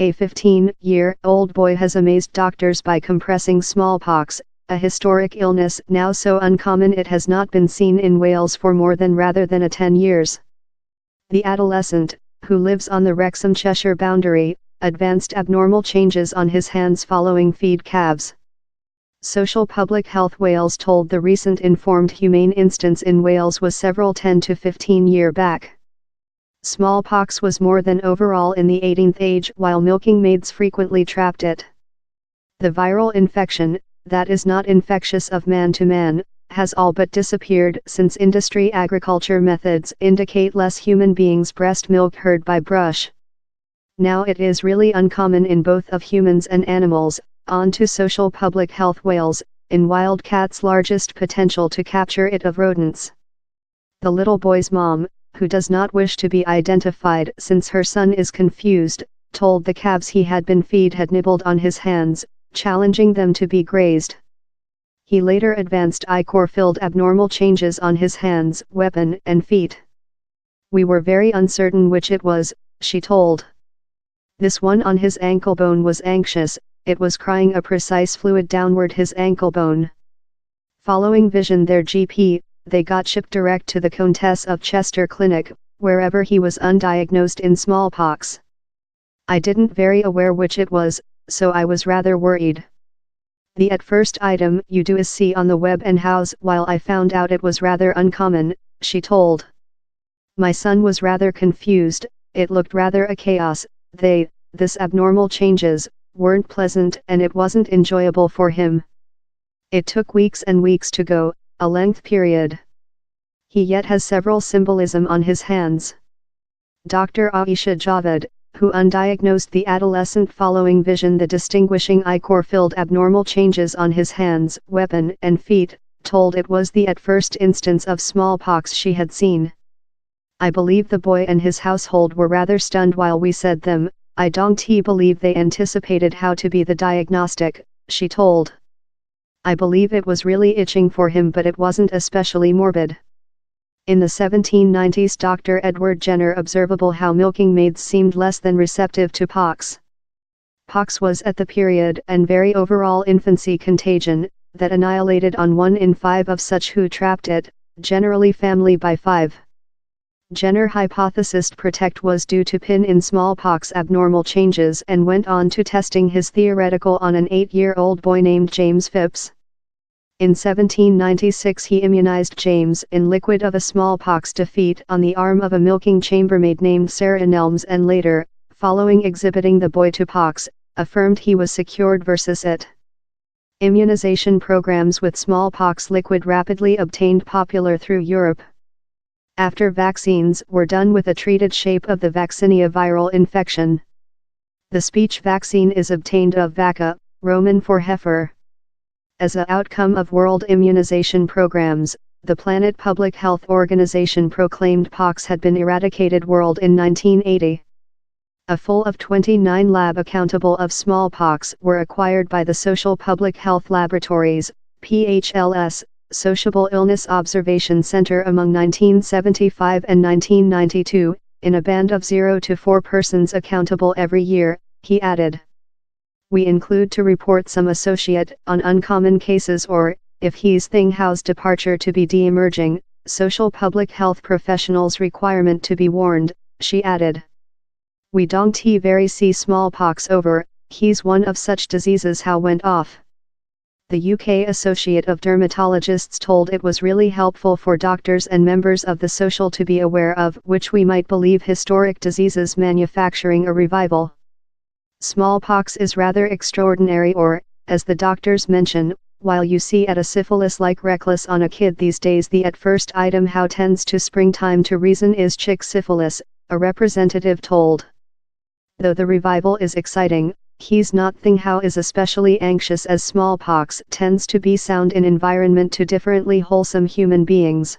A 15-year-old boy has amazed doctors by compressing smallpox, a historic illness now so uncommon it has not been seen in Wales for more than 10 years. The adolescent, who lives on the Wrexham-Cheshire boundary, advanced abnormal changes on his hands following feed calves. Social Public Health Wales told the recent informed humane instance in Wales was several 10 to 15 years back. Smallpox was more than overall in the 18th age while milking maids frequently trapped it. The viral infection, that is not infectious of man to man, has all but disappeared since industry agriculture methods indicate less human beings breast milk herd by brush. Now it is really uncommon in both of humans and animals. On to Social Public Health Wales, in wildcats' largest potential to capture it of rodents. The little boy's mom, who does not wish to be identified since her son is confused, told the calves he had been fed had nibbled on his hands, challenging them to be grazed. He later advanced ichor-filled abnormal changes on his hands, weapon and feet. We were very uncertain which it was, she told. This one on his ankle bone was anxious, it was crying a precise fluid downward his ankle bone. Following vision their GP, they got shipped direct to the Countess of Chester Clinic, wherever he was undiagnosed in smallpox. I didn't very aware which it was, so I was rather worried. The at first item you do is see on the web and house while I found out it was rather uncommon, she told. My son was rather confused, it looked rather a chaos, this abnormal changes, weren't pleasant and it wasn't enjoyable for him. It took weeks and weeks to go, a length period. He yet has several symbolism on his hands. Dr. Aisha Javed, who undiagnosed the adolescent following vision the distinguishing ichor-filled abnormal changes on his hands, weapon and feet, told it was the at first instance of smallpox she had seen. I believe the boy and his household were rather stunned while we said them, I don't believe they anticipated how to be the diagnostic, she told. I believe it was really itching for him but it wasn't especially morbid. In the 1790s Dr. Edward Jenner observable how milking maids seemed less than receptive to pox. Pox was at the period and very overall infancy contagion, that annihilated on 1 in 5 of such who trapped it, generally family by 5. Jenner hypothesized protect was due to pin in smallpox abnormal changes and went on to testing his theoretical on an 8-year-old boy named James Phipps. In 1796 he immunized James in liquid of a smallpox defeat on the arm of a milking chambermaid named Sarah Nelms and later, following exhibiting the boy to pox, affirmed he was secured versus it. Immunization programs with smallpox liquid rapidly obtained popular through Europe. After vaccines were done with a treated shape of the vaccinia viral infection. The speech vaccine is obtained of vacca, Roman for heifer. As an outcome of world immunization programs, the Planet Public Health Organization proclaimed pox had been eradicated world in 1980. A full of 29 lab accountable of smallpox were acquired by the Social Public Health Laboratories, PHLS, Sociable Illness Observation Center among 1975 and 1992, in a band of 0 to 4 persons accountable every year, he added. We include to report some associate on uncommon cases or, if he's thing how's departure to be de-emerging, social public health professionals requirement to be warned, she added. We don't very see smallpox over, he's one of such diseases how went off. The UK Associate of Dermatologists told it was really helpful for doctors and members of the social to be aware of which we might believe historic diseases manufacturing a revival. Smallpox is rather extraordinary or, as the doctors mention, while you see at a syphilis-like reckless on a kid these days the at first item how tends to springtime to reason is chick syphilis, a representative told. Though the revival is exciting, he's not thing how is especially anxious as smallpox tends to be sound in environment to differently wholesome human beings.